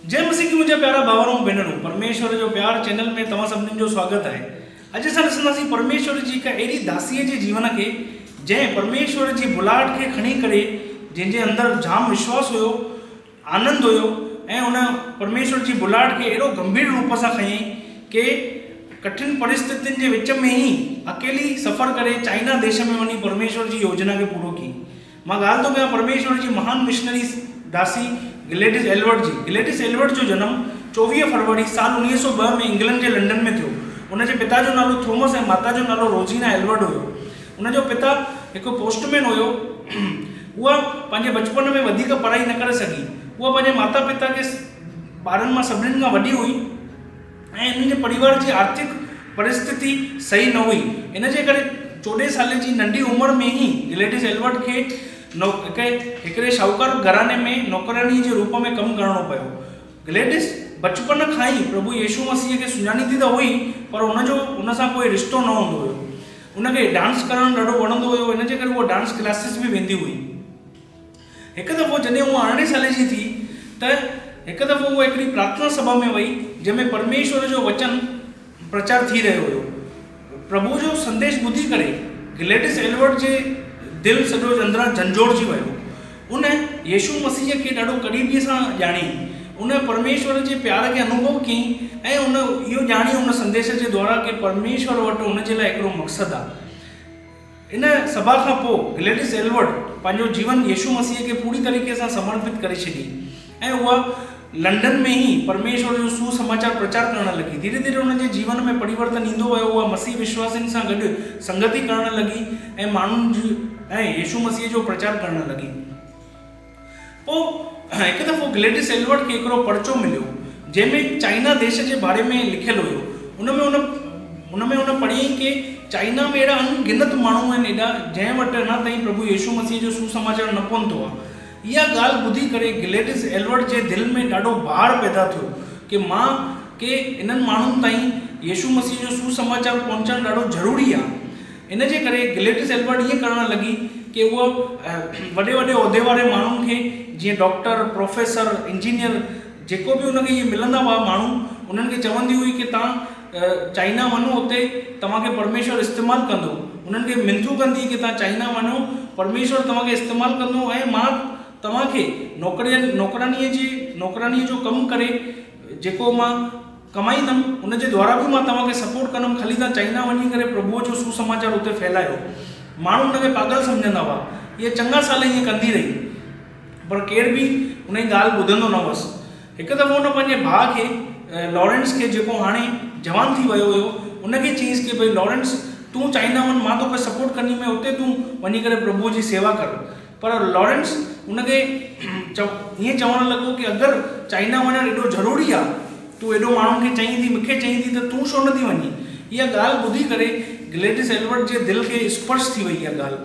जय मसीह की मुझे प्यारा भावरों भेनरों परमेश्वर जो प्यार चैनल में तव्हां सभिनी जो स्वागत है। अॼु असां ॾिसंदासीं परमेश्वर जी हिकु अहिड़ी दासीअ जे जीवन खे जंहिं परमेश्वर जी बुलाहट खे खणी करे जंहिंजे अंदरि जाम विश्वास हुयो, आनंद हुयो ऐं उन परमेश्वर जी बुलाहट खे अहिड़ो गंभीर रूप सां खयईं कि कठिन परिस्थितियुनि जे विच में ही अकेली सफ़र करे चाइना देश में वञी परमेश्वर जी योजना खे पूरो की। मां ॻाल्हि थो कयां परमेश्वर जी महान मिशनरी दासी ग्लेडिस एल्बर्ट जी। ग्लेडिस एल्बर्ट जो जन्म 24 फरवरी साल 1902 में इंग्लैंड के लंडन में थियो। उनके पिता जो नालो थॉमस ऐं माता जो नालो रोजीना एल्बर्ट हुयो। उनजो पिता एक पोस्टमैन हुयो। उहा पंहिंजे बचपन में वधीक पढ़ाई न करे सघी। उहा पंहिंजे माता पिता के ॿारनि मां सभिनीनि खां वॾी हुई ऐं इन्हनि जे परिवार की आर्थिक परिस्थिति सही न हुई। इन जे करे 14 साल की नंढी उम्र में ही ग्लेडिस एल्बर्ट के हिकिड़े शाहूकार घराने में नौकरानी के रूप में कम करणो पियो। ग्लेडिस बचपन खां ही प्रभु यीशु मसीह के सुञाणींदी तो हुई, पर उन सां कोई रिश्तो न हूंदो हुयो। उनके डांस करण ॾाढो वणंदो हुयो, इन जे करे वो डांस क्लासिस भी वेंदी हुई। एक दफ़ो जॾहिं उहा 18 साल जी थी त एक दफ़ो वो हिकिड़ी प्रार्थना सभा में वई जंहिंमें परमेश्वर जो वचन प्रचार थी रहियो हुयो। प्रभु जो संदेश ॿुधी करे ग्लेडिस एल्बर्ट जे दिल सॼो अंदरां झंझोड़जी वियो। उन यीशु मसीह के ॾाढो क़रीबीअ सां ॼाणी, उन परमेश्वर के प्यार के अनुभव कई ऐं उन इहो ॼाणी उन संदेश के द्वारा कि परमेश्वर वटि उन जे लाइ हिकिड़ो मक़सदु आहे। इन सभा खां पोइ ग्लेडिस एल्बर्ट पंहिंजो जीवन यीशु मसीह के पूरी तरीक़े सां समर्पित करे छॾी ऐं उहा लंडन में ही परमेश्वर जो सुसमाचार प्रचार करण लगी। धीरे धीरे उनके जीवन में परिवर्तन ईंदो वियो। उहा मसीह विश्वासिन सां गॾु संगति करण लगी ऐं माण्हुनि जी ऐं यीशु मसीह जो प्रचार करण लगी। पोइ हिकु दफ़ो ग्लेडिस एल्बर्ट खे हिकिड़ो पर्चो मिलियो जंहिंमें चाइना देश के बारे में लिखियलु हुयो। उनमें उन पढ़ियईं कि चाइना में अहिड़ा अनगिनत माण्हू आहिनि एॾा जंहिं वटि अञा ताईं प्रभु यीशु मसीह जो सुसमाचार न पहुतो आहे। इहा ॻाल्हि ॿुधी करे ग्लेडिस एल्बर्ट जे दिल में ॾाढो भार पैदा थियो कि मां के इन्हनि माण्हुनि ताईं यीशु मसीह जो सुसमाचार पहुचाइणु ॾाढो ज़रूरी आहे। इन जे करे ग्लेडिस एल्बर्ट ईअं करणु लगी कि उहा वॾे वॾे उहिदे वारे माण्हुनि खे जीअं डॉक्टर, प्रोफेसर, इंजीनियर जेको बि उनखे इहे मिलंदा हुआ माण्हू, उन्हनि खे चवंदी हुई कि तव्हां चाइना वञो, उते तव्हांखे परमेश्वर इस्तेमालु कंदो। उन्हनि खे मिनतूं कंदी कि तव्हां चाइना वञो, परमेश्वर तव्हांखे इस्तेमालु कंदो ऐं मां तव्हांखे नौकरानीअ जो कमु करे जेको मां कमाईंदमि उन जे द्वारा भी मां तव्हांखे सपोर्ट कंदमि, खाली तव्हां चाइना वञी करे प्रभुअ जो सुसमाचार उते फैलायो। माण्हू उनखे पागल सम्झंदा हुआ। इहे चङा साल ईअं कंदी रही, पर केर भी उन जी ॻाल्हि ॿुधंदो न हुअसि। हिकु दफ़ो उन पंहिंजे भाउ खे लॉरेंस खे, जेको हाणे जवान थी वियो हुयो, उनखे चयईंसि कि भई लॉरेंस तूं चाइना वञ, मां तोखे सपोर्ट कंदीमांइ, उते तूं वञी करे प्रभुअ जी सेवा कर। पर लॉरेंस उनखे ईअं चवणु लॻो कि अगरि चाइना वञणु एॾो ज़रूरी आहे, तूं एॾो माण्हुनि खे चईं थी, मूंखे चईं थी, त तूं छो न थी वञी। इहा ॻाल्हि ॿुधी करे ग्लेडिस एल्बर्ट जे दिल खे स्पर्श थी वई इहा ॻाल्हि।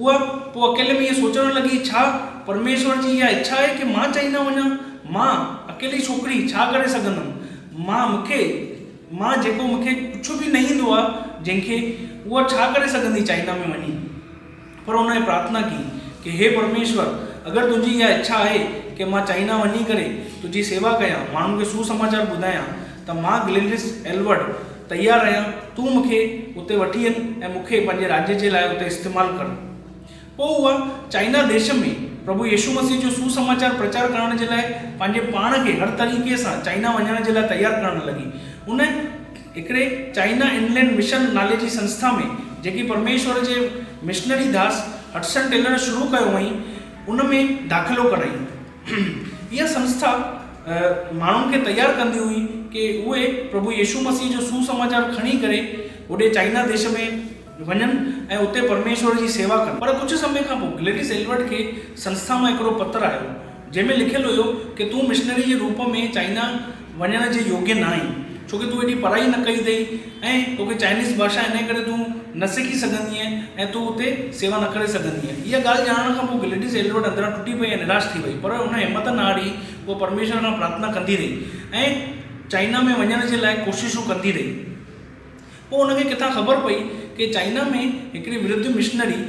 उहा पोइ अकेले में इहे सोचणु लॻी, छा परमेश्वर जी इहा इच्छा आहे कि मां चाइना वञा? मां अकेली छोकिरी छा करे सघंदमि? मां जेको मूंखे कुझु बि न ईंदो आहे जंहिंखे, उहा छा करे सघंदी चाइना में वञी? पर उन प्रार्थना की कि हे परमेश्वर, अगरि तुंहिंजी इहा इच्छा आहे कि मां चाइना वञी करे तुंहिंजी सेवा कयां, माण्हुनि खे सुसमाचार ॿुधायां, त मां ग्लेडिस एल्बर्ट तैयार आहियां, तूं मूंखे उते वठी वञ ऐं मूंखे पंहिंजे राज्य जे लाइ उते इस्तेमालु कर। पोइ उहा चाइना देश में प्रभु यीशु मसीह जो सुसमाचार प्रचार करण जे लाइ पंहिंजे पाण खे हर तरीक़े सां चाइना वञण जे लाइ तैयार करणु लॻी। उन हिकिड़े चाइना इंग्लैंड मिशन नाले जी संस्था में, जेकी परमेश्वर जे मिशनरी दास हडसन टेलर शुरू कयो हुई, उन में दाख़िलो कराई। इहा संस्था माण्हुनि खे तैयार कंदी हुई कि उहे प्रभु यीशु मसीह जो सुसमाचार खणी करे होॾे चाइना देश में वञनि ऐं उते परमेश्वर जी सेवा कनि। पर कुझु समय खां पोइ ग्लेडिस एल्बर्ट खे संस्था मां हिकिड़ो पत्र आयो जंहिंमें लिखियलु हुयो कि तूं मिशनरी जे रूप में चाइना वञण जे योग्य न आहीं, छोकी तूं एॾी पढ़ाई न कई अथई ऐं तोखे चाइनीज़ भाषा इन करे तूं न सिखी सघंदी आहीं ऐं तूं उते सेवा न करे सघंदी आहीं। इहा ॻाल्हि ॼाणण खां पोइ ग्लेडिस एल्बर्ट अंदरां टुटी पई ऐं निराश थी वई, पर उन हिमत न हारी। उहा परमेश्वर खां प्रार्थना कंदी रही ऐं चाइना में वञण जे लाइ कोशिशूं कंदी रही। पोइ उनखे किथां ख़बर पई कि चाइना में हिकिड़ी वृद्ध मिशनरी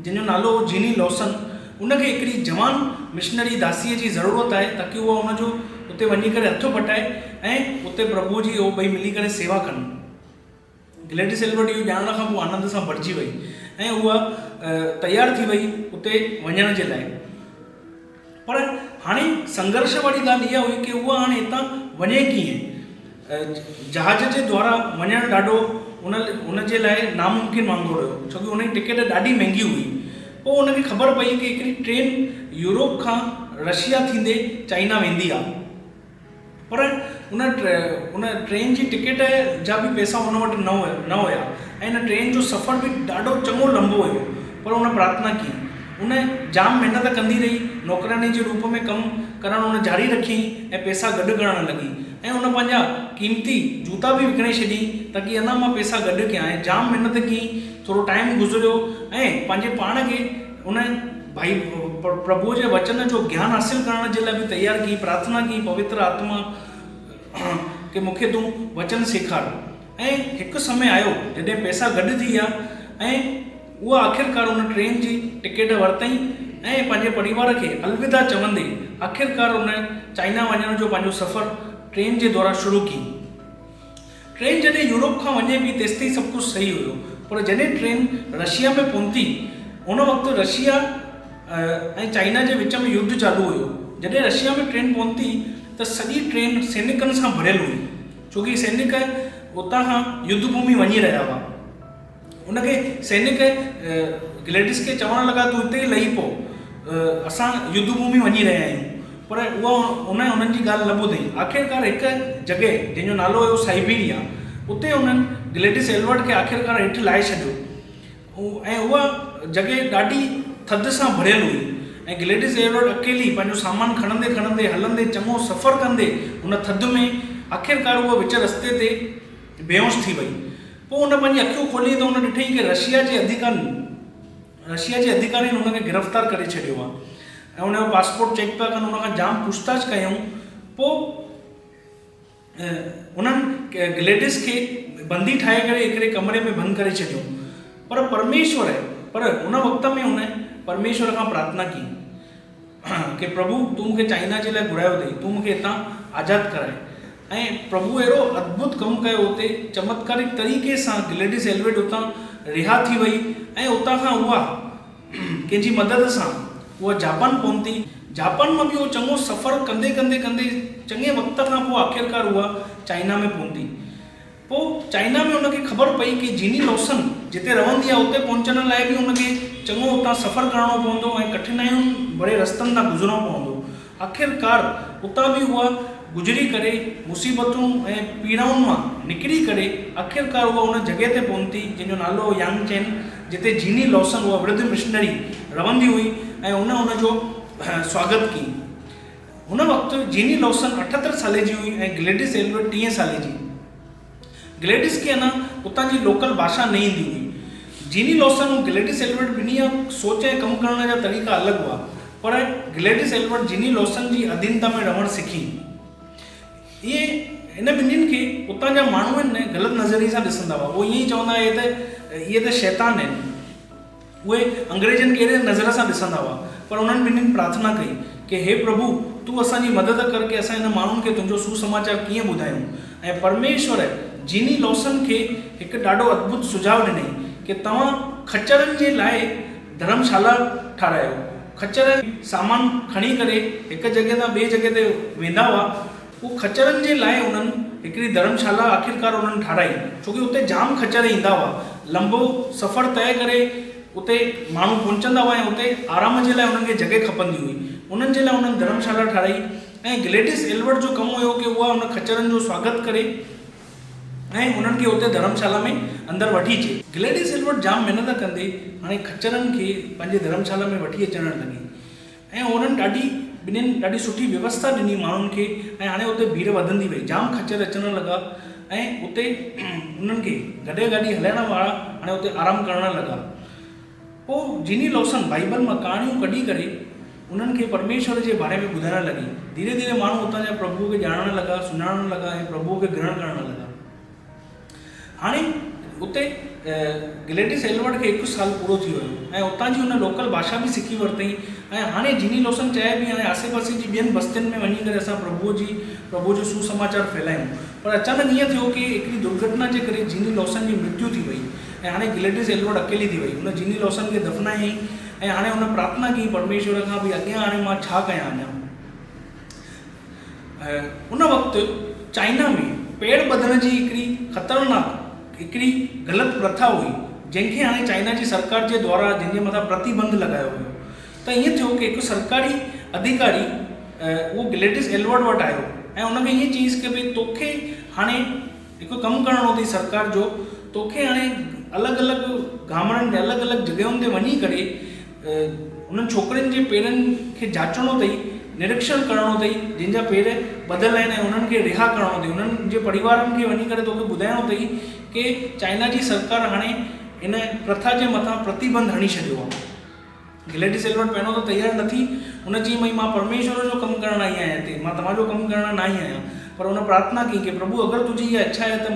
जंहिंजो नालो जीनी लॉसन, उनखे हिकिड़ी जवान मिशनरी दासीअ जी ज़रूरत आहे ताकी उहा उनजो उते वञी करे हथ पटाए ऐं उते प्रभु जी उहो ॿई मिली करे सेवा कनि। ग्लेडिस एल्बर्ट इहो ॼाणण खां पोइ आनंद सां भरिजी वई ऐं उहा तयारु थी वई उते वञण जे लाइ। पर हाणे संघर्ष वारी ॻाल्हि इहा हुई की उहा हाणे हितां वञे कीअं। जहाज जे द्वारा वञणु ॾाढो उन जे लाइ नामुमकिन वांगुरु हुयो, छोकी उन जी टिकट ॾाढी महांगी हुई। पोइ उनखे ख़बर पई कि हिकिड़ी ट्रेन यूरोप खां रशिया थींदे चाइना वेंदी आहे, पर उन ट्रेन जी टिकट जा बि पैसा उन वटि न हुया ऐं इन ट्रेन जो सफ़र बि ॾाढो चङो लंबो हुयो। पर उन प्रार्थना कई, उन जाम महिनत कंदी रही, नौकरानी जे रूप में कमु करणु उन जारी रखी ऐं पैसा गॾु करणु लॻी ऐं उन पंहिंजा कीमती जूता बि विकिणे छॾी ताकी अञा मां पैसा गॾु कयां। ऐं जाम महिनत कई, थोरो टाइम गुज़रियो ऐं पंहिंजे पाण खे उन भाई प्रभु जे वचन जो ज्ञान हासिल करण जे लाइ बि तयारु की, प्रार्थना की पवित्र आत्मा कि मूंखे तूं वचन सेखार। ऐं हिकु समय आयो जॾहिं पैसा गॾु थी विया ऐं उहा आख़िरकार उन ट्रेन जी टिकट वरितई ऐं पंहिंजे परिवार खे अलविदा चवंदे आख़िरकार उन चाइना वञण जो पंहिंजो सफ़र ट्रेन जे द्वारा शुरू की। ट्रेन जॾहिं यूरोप खां वञे पई तेसि ताईं सभु कुझु सही हुयो, पर जॾहिं ट्रेन रशिया में पहुती उन वक़्तु रशिया ऐं चाइना जे विच में युद्ध चालू हुयो। जॾहिं रशिया में ट्रेन पहुती त सॼी ट्रेन सैनिकनि सां भरियल हुई, छोकी सैनिक उतां खां युद्ध भूमि वञी रहिया हुआ। उनखे सैनिक ग्लेडिस खे चवणु लॻा तूं हिते ई लही पओ, असां युद्ध भूमि वञी रहिया आहियूं, पर उहा उन्हनि जी ॻाल्हि न ॿुधई। आख़िरकार हिकु जॻह जंहिंजो नालो हुयो साइबेरिया, उते उन्हनि ग्लेडिस एल्बर्ट खे आख़िरकार हेठि लाहे छॾियो ऐं उहा जॻह ॾाढी थधि सां भरियल हुई ऐं ग्लेडिस एल्बर्ट अकेली पंहिंजो सामान खणंदे खणंदे हलंदे चङो सफ़र कंदे उन थधि में आख़िरकार उहा विच रस्ते ते बेहोश थी वई। पोइ उन पंहिंजी अखियूं खोली त उन ॾिठई कि रशिया जे अधिकारियुनि उनखे गिरफ़्तार करे छॾियो आहे ऐं उनजो पासपोर्ट चेक पिया कनि, उनखां जाम पुछताछ कयूं। पोइ उन्हनि ग्लेडिस खे बंदी ठाहे करे हिकिड़े कमरे में बंदि करे छॾियो। पर उन वक़्त में उन परमेश्वर खां प्रार्थना की कि प्रभु तूं मूंखे चाइना जे लाइ घुरायो अथई, तूं मूंखे हितां आज़ादु कराए। ऐं प्रभु अहिड़ो अद्भुत कमु कयो उते, चमत्कारिक तरीक़े सां ग्लेडिस एल्बर्ट उतां रिहा थी वई ऐं उतां खां उहा कंहिंजी मदद सां उहा जापान पहुती। जापान मां बि उहो चङो सफ़र कंदे कंदे कंदे चङे वक़्त खां पोइ आख़िरकार उहा चाइना में पहुती। पोइ चाइना में उनखे ख़बर पई कि जीनी लॉसन जिते रहंदी आहे उते पहुचण लाइ बि उनखे चङो उतां सफ़र करणो पवंदो ऐं कठिनाइयुनि भरे रस्तनि तां गुज़रणो पवंदो। आख़िरकार उतां बि उहा गुज़री करे मुसीबतूं ऐं पीड़ाउनि मां निकिरी करे आख़िरकार उहा उन जॻह ते पहुती जंहिंजो नालो यांगचेन, जिते जीनी लॉसन उहा वृद्ध मिशनरी रहंदी हुई ऐं उनजो स्वागत की। हुन वक़्तु जीनी लॉसन 78 साले जी हुई ऐं ग्लेडिस एल्बर्ट 30 साले जी। ग्लेडिस खे अञा उतां जी लोकल भाषा न ईंदी हुई। जीनी लॉसन ऐं ग्लेडिस एल्बर्ट ॿिन्ही जा सोच ऐं कमु करण जा तरीक़ा अलॻि हुआ, पर ग्लेडिस एल्बर्ट जीनी लॉसन जी अधीनता में रहणु सिखी। इहे हिन ॿिन्हिनि खे उतां जा माण्हू आहिनि ग़लति नज़रिए सां ॾिसंदा हुआ। उहे ईअं ई चवंदा हुआ इहे त शैतान आहिनि, उहे अंग्रेज़नि खे अहिड़े नज़र सां ॾिसंदा हुआ। पर उन्हनि ॿिन्हिनि प्रार्थना कई कि हे प्रभु तूं असांजी मदद कर कि असां हिन माण्हुनि खे तुंहिंजो सुसमाचार कीअं ॿुधायूं। ऐं परमेश्वर जीनी लॉसन खे हिकु ॾाढो अद्भुत सुझाव ॾिनई कि तव्हां खच्चरनि जे लाइ धर्मशाला ठारायो। खच्चर सामान खणी करे हिकु जॻह तां ॿिए जॻह ते वेंदा हुआ, उहो खच्चरनि जे लाइ उन्हनि हिकिड़ी धर्मशाला आख़िरकार उन्हनि ठाराई, छोकी उते जाम खच्चर ईंदा हुआ। लंबो सफ़र तय करे उते माण्हू पहुचंदा हुआ ऐं उते आराम जे लाइ उन्हनि खे जॻह खपंदी हुई। उन्हनि जे लाइ उन्हनि धर्मशाला ठाराई ऐं ग्लेडिस एल्बर्ट जो कमु हुयो कि उहा उन खच्चरनि जो स्वागत करे ऐं उन्हनि खे उते धर्मशाला में अंदरि वठी अचे। ग्लेडिस एल्बर्ट जाम महिनत कंदे हाणे खच्चरनि खे पंहिंजे धर्मशाला में वठी अचणु लॻी ऐं उन्हनि ॿिन्हिनि ॾाढी सुठी व्यवस्था ॾिनी माण्हुनि खे ऐं हाणे उते भीड़ वधंदी वई, जाम खच्चर अचणु लॻा ऐं उते उन्हनि खे गॾे गाॾी हलाइण वारा हाणे उते आराम करणु लॻा। पोइ जीनी लॉसन बाइबल मां कहाणियूं कढी करे उन्हनि खे परमेश्वर जे बारे में ॿुधाइणु लॻी। धीरे धीरे माण्हू उतां जा प्रभुअ खे ॼाणणु लॻा, सुञाणणु लॻा ऐं प्रभुअ खे ग्रहण करणु लॻा। हाणे उते ग्लेडिस एलवर्ट खे 1 साल पूरो थी वियो ऐं उतां जी हुन लोकल भाषा बि सिखी वरितई ऐं हाणे जिनी लॉसन चए बि हाणे आसे पासे जी ॿियनि बस्तियुनि में वञी करे असां प्रभु जो सुसमाचार फैलायूं। पर अचानक ईअं थियो कि हिकिड़ी दुर्घटना जे करे जिनी लॉसन जी मृत्यु थी वई ऐं हाणे ग्लेडिस एलवर्ट अकेली थी वई। हुन जिनी लॉसन खे दफ़नायईं ऐं हाणे हुन प्रार्थना कई परमेश्वर खां भई अॻियां हाणे मां छा कयां अञा। उन वक़्तु चाइना में पेड़ ॿधण जी हिकिड़ी ख़तरनाक हिकिड़ी ग़लति प्रथा हुई जंहिंखे हाणे चाइना जी सरकार जे द्वारा जंहिंजे मथां प्रतिबंध लॻायो हुयो। त ईअं थियो कि हिकु सरकारी अधिकारी उहो ग्लेडिस एलवर्ट वटि आयो ऐं उनखे ईअं चयईंसि कि भई तोखे हाणे हिकु कमु करिणो अथई सरकार जो, तोखे हाणे अलॻि अलॻि गामड़नि में अलॻि अलॻि जॻहियुनि ते वञी करे उन्हनि छोकिरनि जे पेरनि खे जाचणो अथई, निरीक्षण करिणो अथई जंहिंजा पेर ॿधल आहिनि ऐं उन्हनि खे रिहा करिणो अथई। उन्हनि जे परिवारनि खे वञी करे तोखे ॿुधाइणो अथई कि चाइना जी सरकार हाणे इन प्रथा जे मथां प्रतिबंध हणी छॾियो आहे। ग्लेडिस एलवर्ट पहिरियों त तयारु न थी, हुन चई भई मां परमेश्वर जो कमु करणु आई आहियां हिते, मां तव्हांजो कमु करणु न आई आहियां। पर हुन प्रार्थना कई कि प्रभु अगरि तुंहिंजी इहा इच्छा आहे त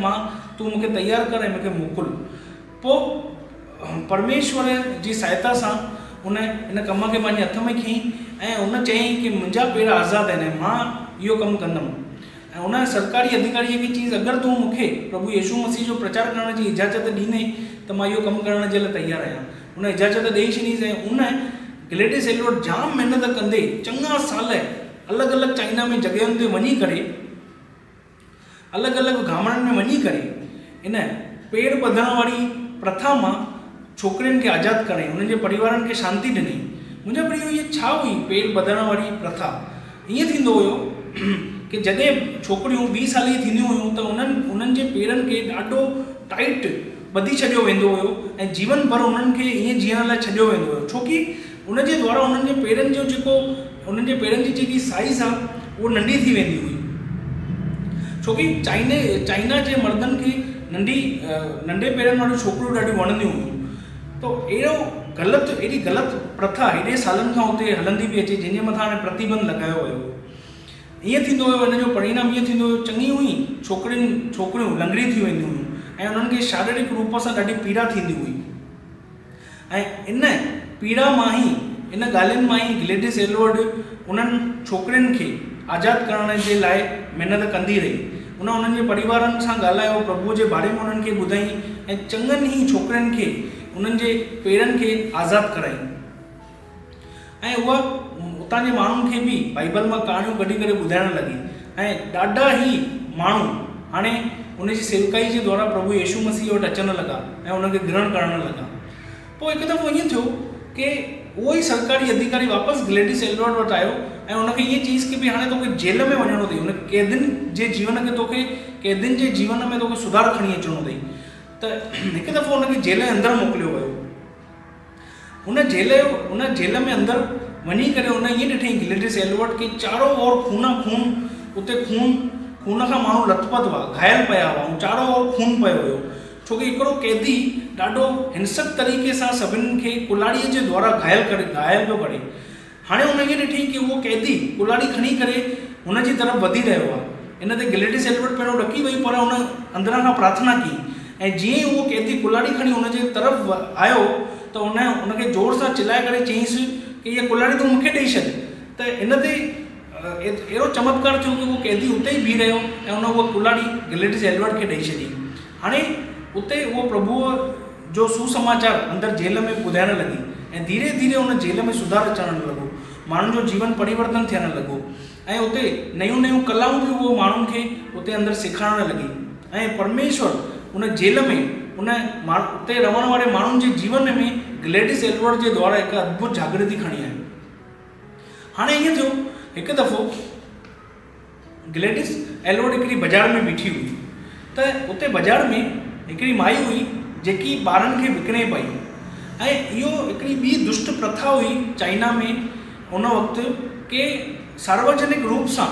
तूं मूंखे तयारु कर ऐं मूंखे मोकिल। पोइ परमेश्वर जी सहायता सां हुन इन कम खे पंहिंजे हथ में खयईं ऐं हुन चयईं कि मुंहिंजा पेर आज़ादु आहिनि ऐं मां इहो कमु कंदुमि। ऐं हुन सरकारी अधिकारीअ खे चयईंसि अगरि तूं मूंखे प्रभु यीशु मसीह जो प्रचार करण जी इजाज़त ॾींदे त मां इहो कमु करण जे लाइ तयारु आहियां। हुन इजाज़त ॾेई छॾींसि ऐं उन ग्लेडिस एलवर्ट जाम महिनत कंदे चङा साल अलॻि अलॻि चाइना में जॻहियुनि ते वञी करे अलॻि अलॻि गामड़नि में वञी करे इन पेड़ ॿधण वारी प्रथा मां छोकिरियुनि खे आज़ादु कराई, हुननि जे परिवारनि खे शांती ॾिनी। मुंहिंजा प्रियो इहे छा हुई पेड़ ॿधण वारी प्रथा? ईअं थींदो हुयो कि जॾहिं छोकिरियूं 20 साल जी थींदियूं हुयूं त उन्हनि जे पेरनि खे ॾाढो टाइट ॿधी छॾियो वेंदो हुयो ऐं जीवन भर उन्हनि खे ईअं जीअण लाइ छॾियो वेंदो हुयो, छोकी उनजे द्वारा उन्हनि जे पेरनि जो जेको उन्हनि जे पेरनि जी जेकी साइज़ आहे उहो नंढी थी वेंदी हुई। छोकी चाइना जे मर्दनि खे नंढे पेरनि वारियूं छोकिरियूं ॾाढियूं वणंदियूं हुयूं। तो एॾी ग़लति प्रथा हेॾे सालनि खां उते हलंदी पई अचे जंहिंजे मथां हाणे प्रतिबंध लॻायो वियो। ईअं थींदो हुयो, हिन जो परिणाम ईअं थींदो हुयो चङी हुई छोकिरियूं लंगड़ी थी वेंदियूं हुयूं ऐं उन्हनि खे शारीरिक रूप सां ॾाढी पीड़ा थींदी हुई। ऐं इन पीड़ा मां ई इन ॻाल्हियुनि मां ई ग्लेडिस एलवर्ट उन्हनि छोकिरियुनि खे आज़ादु करण जे लाइ महिनत कंदी रही। उन्हनि जे परिवारनि सां ॻाल्हायो, प्रभुअ जे बारे में उन्हनि खे ॿुधाई ऐं चङनि ई छोकिरियुनि खे उन्हनि जे पेरनि खे आज़ादु कराई। ऐं उहा उतां जे माण्हुनि खे बि बाइबल मां कहाणियूं कढी करे ॿुधाइण लॻी ऐं ॾाढा ई माण्हू हाणे उनजी सेवकाई जे द्वारा प्रभु यीशु मसीह वटि अचणु लॻा ऐं उनखे ग्रहण करणु लॻा। पोइ हिकु दफ़ो ईअं थियो कि उहो ई सरकारी अधिकारी वापसि ग्लेडिस एलवर्ट वटि आयो ऐं उनखे ईअं चयईंसि कि भई हाणे तोखे जेल में वञिणो अथई, हुन कैदियुनि जे जीवन में तोखे सुधार खणी अचिणो अथई। त हिकु दफ़ो हुनखे जेल जे अंदरि मोकिलियो वियो। हुन जेल में अंदरि वञी करे हुन ईअं ॾिठईं ग्लेडिस एलवर्ट खे चारो ओर खून उते खून खां माण्हू लथपथ हुआ, घायल पिया हुआ ऐं चारो ओर खून पियो हुयो। छोकी हिकिड़ो कैदी ॾाढो हिंसक तरीक़े सां सभिनी खे कुल्हाड़ीअ जे द्वारा घायल पियो करे। हाणे हुन ईअं ॾिठईं कि उहो कैदी कुल्हाड़ी खणी करे हुन जी तरफ़ वधी रहियो आहे। इन ते ग्लेडिस एलवर्ट पहिरियों ॾकी वई, पर हुन अंदरां खां प्रार्थना कई ऐं जीअं ई उहो कैदी कुल्हाड़ी खणी हुन जे तरफ़ आयो त हुनखे ज़ोर सां चिल्लाए करे चयईंसि कि इहा कुल्हाड़ी तूं मूंखे ॾेई छॾ। त इन ते अहिड़ो चमत्कार थियो कि उहो कैदी उते ई बीह रहियो ऐं हुन उहा कुल्हाड़ी ग्लेडिस एलवर्ट खे ॾेई छॾी। हाणे उते उहो प्रभुअ जो सुसमाचार अंदरि जेल में ॿुधाइणु लॻी ऐं धीरे धीरे हुन जेल में सुधार अचणु लॻो, माण्हुनि जो जीवन परिवर्तन थियणु लॻो ऐं उते नयूं कलाऊं बि उहो माण्हुनि खे उते अंदरि सेखारणु लॻी। ऐं परमेश्वर उन जेल में उते रहण वारे माण्हुनि जे जीवन में ग्लेडिस एलवर्ट जे द्वारा हिकु अद्भुत जागृति खणी आई। हाणे ईअं थियो, हिकु दफ़ो ग्लेडिस एलवर्ट हिकिड़ी बाज़ार में बीठी हुई त उते बाज़ार में हिकिड़ी माई हुई जेकी ॿारनि खे विकिणे पई। ऐं इहो हिकिड़ी ॿी दुष्ट प्रथा हुई चाइना में उन वक़्तु कि सार्वजनिक रूप सां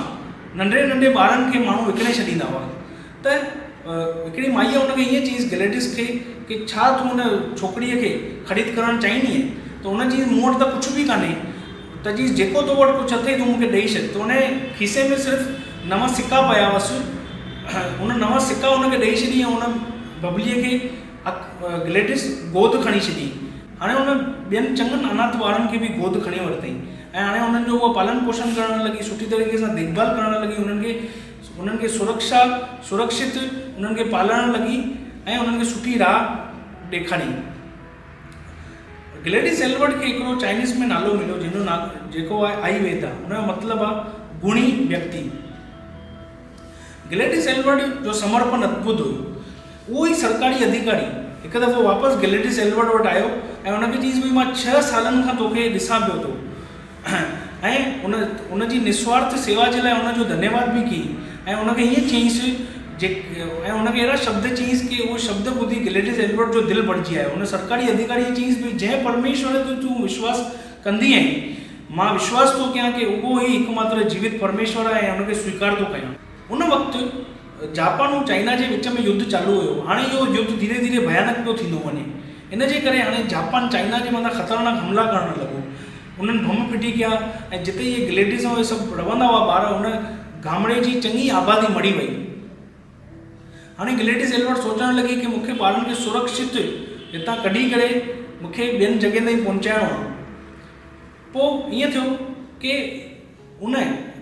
नंढे ॿारनि खे माण्हू विकिणे छॾींदा हुआ। त हिकिड़ी माईअ हुनखे ईअं चयईंसि ग्लेडिस खे कि छा तूं हुन छोकिरीअ खे ख़रीद करणु चाहींदी आहीं? त हुन चयईंसि मूं वटि त कुझु बि कान्हे। त चयईंसि जेको तो वटि कुझु अथई तूं मूंखे ॾेई छॾ। त हुन खीसे में सिर्फ़ु 9 सिक्का पिया हुअसि। हुन 9 सिक्का हुनखे ॾेई छॾी ऐं हुन बबलीअ खे ग्लेडिस गोद खणी छॾी। हाणे हुन ॿियनि चङनि अनाथ ॿारनि खे बि गोद खणी वरितई ऐं हाणे हुननि जो उहा पालन पोषण करणु लॻी, सुठी तरीक़े सां देखभाल करणु लॻी, उन्हनि खे सुरक्षित उन्हनि खे पालणु लॻी ऐं उन्हनि खे सुठी राह ॾेखारी। ग्लेडिस एल्बर्ट खे हिकिड़ो चाइनीज़ में नालो मिलियो जंहिंजो नालो जेको आहे आयुर्वेदा, हुनजो मतिलबु आहे गुणी व्यक्ति। ग्लेडिस एल्बर्ट जो समर्पण अद्भुत हुयो। उहो ई सरकारी अधिकारी हिकु दफ़ो वापसि ग्लेडिस एल्बर्ट वटि आयो ऐं हुनखे चईसि भई मां 6 सालनि खां तोखे ॾिसां पियो थो ऐं उनजी निस्वार्थ सेवा जे लाइ हुनजो धन्यवाद बि कई ऐं हुनखे ईअं चईसि ऐं हुनखे अहिड़ा शब्द चईसि कि उहो शब्द ॿुधी ग्लेडिस एल्बर्ट जो दिलि भरिजी आयो। हुन सरकारी अधिकारी चईसि भई जंहिं परमेश्वर ते तूं विश्वास कंदी आहीं, मां विश्वास थो कयां कि उहो ई हिकमात्र जीवित परमेश्वर आहे ऐं हुनखे स्वीकार थो कयां। उन वक़्तु जापान ऐं चाइना जे विच में युद्ध चालू हुयो। हाणे इहो युद्ध धीरे धीरे भयानक पियो थींदो वञे। इन जे करे हाणे जापान चाइना जे मथां ख़तरनाक हमला करणु लॻो। उन्हनि बम फिटी कया ऐं जिते इहे ग्लेडिस ऐं इहे सभु रहंदा हुआ ॿार, उन गामड़े जी चङी आबादी मरी वई। हाणे ग्लेडिस एल्बर्ट सोचणु लॻी कि मूंखे ॿारनि खे सुरक्षित हितां कढी करे मूंखे ॿियनि जॻहियुनि ताईं पहुचाइणो आहे। पोइ ईअं थियो कि उन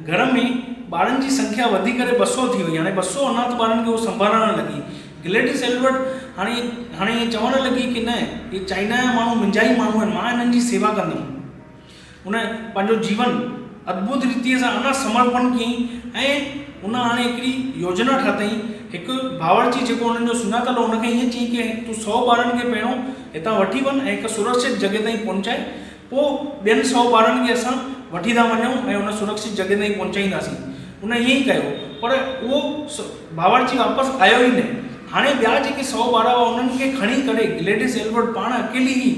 घर में ॿारनि जी संख्या वधी करे 200 थी वई। हाणे 200 अनाथ ॿारनि खे उहो संभालणु लॻी। ग्लेडिस एल्बर्ट हाणे इहे चवणु लॻी कि न, इहे चाइना जा माण्हू मुंहिंजा ई माण्हू आहिनि, मां हिननि जी सेवा कंदुमि। उन पंहिंजो जीवन अद्भुत रीतिअ सां अञा समर्पण कयईं ऐं उन हाणे हिकिड़ी योजना ठातई। हिकु बावर्ची जेको हुननि जो सुञातल हो, हुनखे ईअं चई कि तूं 100 ॿारनि खे पहिरियों हितां वठी वञ ऐं हिकु सुरक्षित जॻह ताईं पहुचाए, पोइ ॿियनि 100 ॿारनि खे असां वठी था वञूं ऐं हुन सुरक्षित जॻह ताईं पहुचाईंदासीं। उन ईअं ई कयो, पर उहो बावर्ची वापसि आयो ई न। हाणे ॿिया जेके 100 ॿार हुआ उन्हनि खे खणी करे ग्लेडिस एल्बर्ट पाण अकेली ई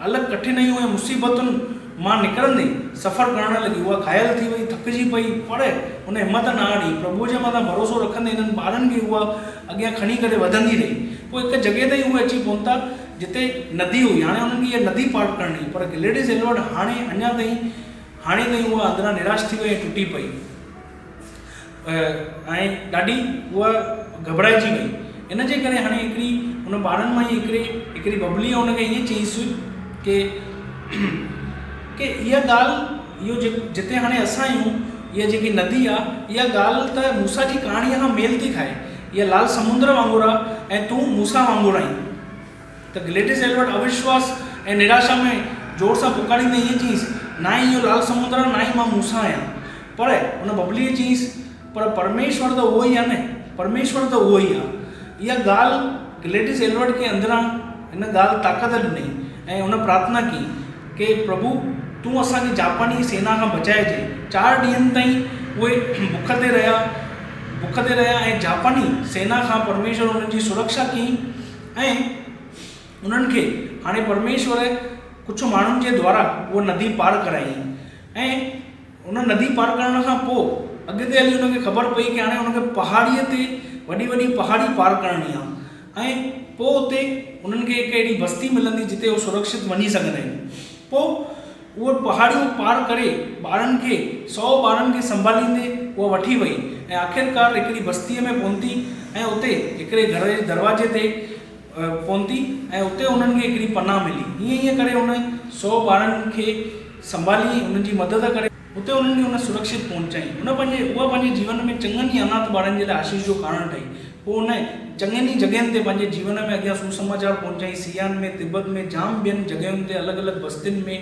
अलॻि कठिनाइयूं ऐं मुसीबतुनि मां निकिरंदे सफ़र करणु लॻी। उहा घायल थी वई, थकिजी पई, पर उन हिमत न हारी। प्रभु जे मथां भरोसो रखंदे हिननि ॿारनि खे उहा अॻियां खणी करे वधंदी रही। पोइ हिकु जॻह ताईं उहे अची पहुता जिते नदी हुई। हाणे उन्हनि खे इहा नदी पार करणी, पर ग्लेडिस एल्बर्ट हाणे ताईं उहा अंदरां निराश थी वई ऐं टुटी पई ऐं ॾाढी उहा घबराइजी वई। इन जे करे हाणे हुन ॿारनि मां ई हिकिड़ी बबलीअ हुनखे ईअं चईसि कि इहा ॻाल्हि, इहो जिते हाणे असां आहियूं, इहा जेकी नदी आहे, इहा ॻाल्हि त मूसा जी कहाणीअ खां मेल थी खाए। इहा लाल समुंद्र वांगुरु आहे ऐं तूं मूसा वांगुरु आहीं। त ग्लेडिस एल्बर्ट अविश्वास ऐं निराशा में जोर सां पुकारींदे ईअं चईसि, ना ई इहो लाल समुंद्र आहे, ना ई मां मूसा आहियां। पर हुन बबलीअ चईसि, पर परमेश्वर त उहो ई आहे न, परमेश्वर त उहो ई आहे। इहा ॻाल्हि ग्लेडिस एल्बर्ट खे अंदरां हिन ॻाल्हि ताक़त ॾिनई ऐं हुन प्रार्थना कई कि प्रभु तूं असांखे जापानी सेना खां बचाइजे। 4 ॾींहंनि ताईं उहे बुख ते रहिया ऐं जापानी सेना खां परमेश्वर उन्हनि जी सुरक्षा कई ऐं उन्हनि खे हाणे परमेश्वर कुझु माण्हुनि जे द्वारा उहा नदी पार कराई। ऐं उन नदी पार करण खां पोइ अॻिते हली हुनखे ख़बर पई कि हाणे हुनखे पहाड़ीअ ते वॾी पहाड़ी पार करणी आहे ऐं पोइ उते उन्हनि खे हिकु अहिड़ी बस्ती मिलंदी जिते उहे सुरक्षित वञी सघंदा आहिनि। पोइ उहे पहाड़ियूं पार करे ॿारनि खे 100 ॿारनि खे संभालींदे उहा वठी वई ऐं आख़िरकार हिकिड़ी बस्तीअ में पहुती ऐं उते हिकिड़े घर जे दरवाजे ते पहुती ऐं उते उन्हनि खे हिकिड़ी पनाह मिली। ईअं करे उन 100 ॿारनि खे संभाली, उन्हनि जी मदद करे उते उन्हनि खे उन सुरक्षित पहुचाई। उहा पंहिंजे जीवन में चङनि ई अनाथ ॿारनि जे लाइ आशीष जो कारण ठही। पोइ उन चङनि ई जॻहियुनि ते पंहिंजे जीवन में अॻियां सुसमाचार पहुचाई। सियान में, तिब्बत में, जाम ॿियनि जॻहियुनि ते, अलॻि अलॻि बस्तियुनि में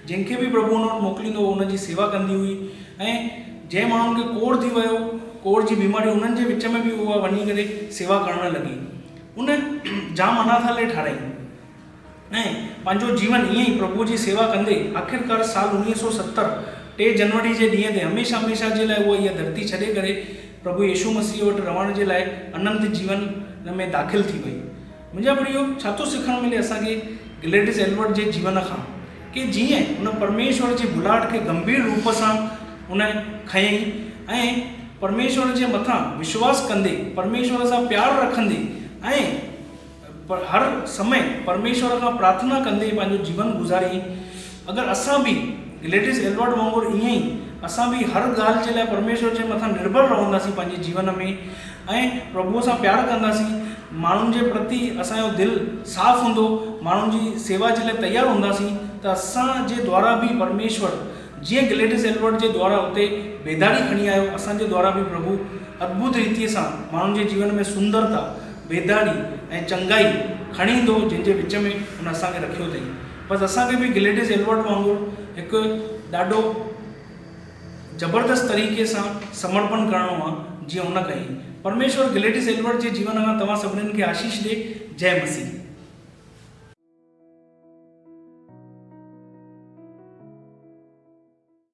जंहिंखे बि प्रभु उन वटि मोकिलींदो हो उनजी सेवा कंदी हुई। ऐं जंहिं माण्हुनि खे कोढ़ थी वियो, कोढ़ जी बीमारी, उन्हनि जे विच में बि उहा वञी करे सेवा करणु लॻी। उन जाम अनाथालय ठाराई ऐं पंहिंजो जीवन ईअं ई प्रभु जी सेवा कंदे आख़िरकार साल 1970 3 जनवरी जे ॾींहं ते हमेशह जे लाइ उहा इहा धरती छॾे करे प्रभु यीशु मसीह वटि रहण जे लाइ अनंत जीवन में दाख़िल थी वई। मुंहिंजा प्रियो, छा थो सिखणु मिले असांखे ग्लेडिस एल्बर्ट जे जीवन खां कि जीअं हुन परमेश्वर जी बुलाहट खे गंभीर रूप सां हुन खयईं ऐं परमेश्वर जे मथां विश्वास कंदे, परमेश्वर सां प्यार रखंदे ऐं हर समय परमेश्वर खां प्रार्थना कंदे पंहिंजो जीवन गुज़ारी। अगरि असां बि ग्लेडिस एल्बर्ट वांगुरु ईअं ई असां बि हर ॻाल्हि जे लाइ परमेश्वर जे मथां निर्भर रहंदासीं पंहिंजे जीवन में ऐं प्रभुअ सां प्यार कंदासीं, माण्हुनि जे प्रति असांजो दिलि साफ़ हूंदो, माण्हुनि जी सेवा जे लाइ तयारु हूंदासीं, त असांजे द्वारा बि परमेश्वर जीअं ग्लेडिस एल्बर्ट जे द्वारा हुते बेदारी खणी आयो, असांजे द्वारा बि प्रभु अद्भुत रीतिअ सां माण्हुनि जे जीवन में सुंदरता, बेदारी ऐं चंगाई खणी ईंदो, जंहिंजे विच में हुन असांखे रखियो अथई। बसि असांखे बि ग्लेडिस एल्बर्ट वांगुरु हिकु ॾाढो ज़बरदस्त तरीक़े सां समर्पण करिणो आहे जीअं हुन कई। परमेश्वर ग्लेडिस एल्बर्ट जे जीवन खां तव्हां सभिनीनि खे आशीष ॾे। जय मसीह।